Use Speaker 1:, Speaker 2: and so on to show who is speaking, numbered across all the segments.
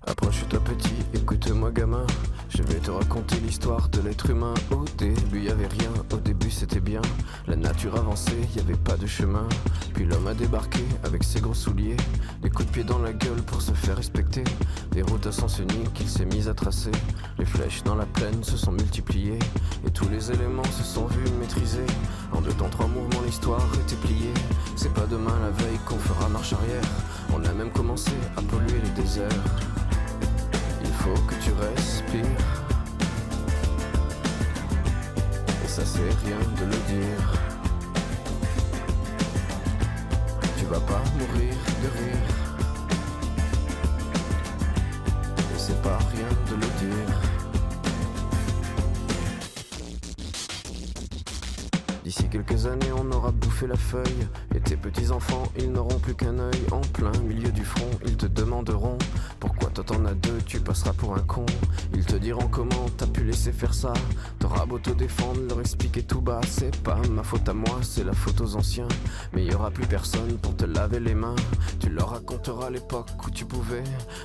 Speaker 1: Approche-toi petit, écoute-moi gamin. Je vais te raconter l'histoire de l'être humain. Au début y'avait rien, au début c'était bien. La nature avançait, y'avait pas de chemin. Puis l'homme a débarqué avec ses gros souliers, des coups de pied dans la gueule pour se faire respecter. Des routes à sens unique qu'il s'est mis à tracer. Les flèches dans la plaine se sont multipliées, et tous les éléments se sont vus maîtrisés. En 2 temps 3 mouvements l'histoire était pliée. C'est pas demain la veille qu'on fera marche arrière. On a même commencé à polluer les déserts. Il faut que tu respires, et ça c'est rien de le dire. Tu vas pas mourir de rire, et c'est pas rien de le dire. D'ici quelques années on aura bouffé la feuille, et tes petits enfants ils n'auront plus qu'un œil. En plein milieu du front ils te demanderont pourquoi toi t'en as 2, tu passeras pour un con. Ils te diront comment t'as pu laisser faire ça. T'auras beau te défendre, leur expliquer tout bas. C'est pas ma faute à moi, c'est la faute aux anciens. Mais y aura plus personne pour te laver les mains. Tu leur raconteras l'époque où tu pouvais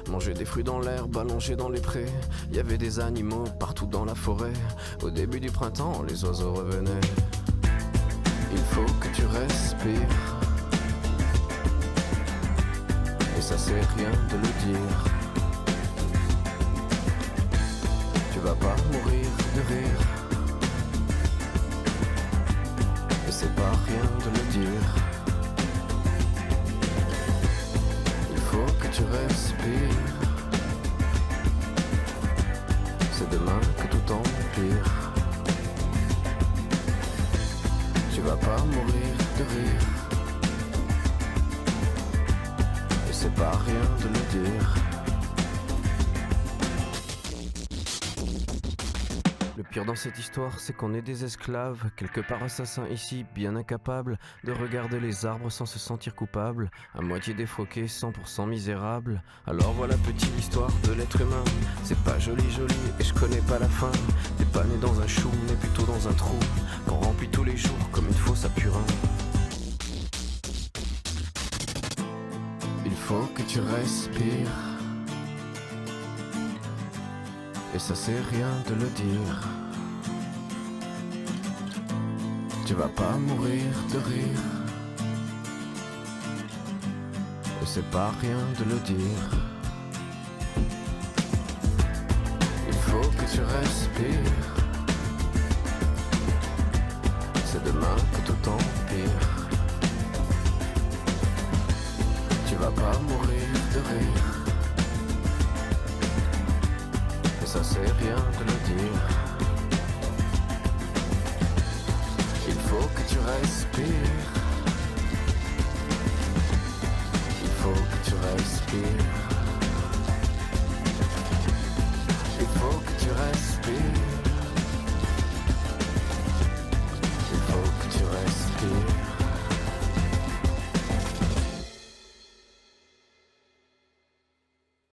Speaker 1: manger des fruits dans l'herbe, allongé dans les prés. Y avait des animaux partout dans la forêt. Au début du printemps, les oiseaux revenaient. Il faut que tu respires, et ça c'est rien de le dire. Tu vas pas mourir de rire, et c'est pas rien de le dire. Il faut que tu respires, c'est demain que tout empire. Tu vas pas mourir de rire, et c'est pas rien de le dire. Le pire dans cette histoire, c'est qu'on est des esclaves, quelque part assassins ici, bien incapables de regarder les arbres sans se sentir coupables, à moitié défroqués, 100% misérables. Alors voilà petite l'histoire de l'être humain. C'est pas joli et je connais pas la fin. T'es pas né dans un chou, mais plutôt dans un trou qu'on remplit tous les jours comme une fosse à purin. Il faut que tu respires, et ça c'est rien de le dire. Tu vas pas mourir de rire, et c'est pas rien de le dire. Il faut que tu respires, c'est demain que tout empire. Tu vas pas mourir de rire, et ça c'est rien de le dire. Il faut que tu respires, il faut que tu respires.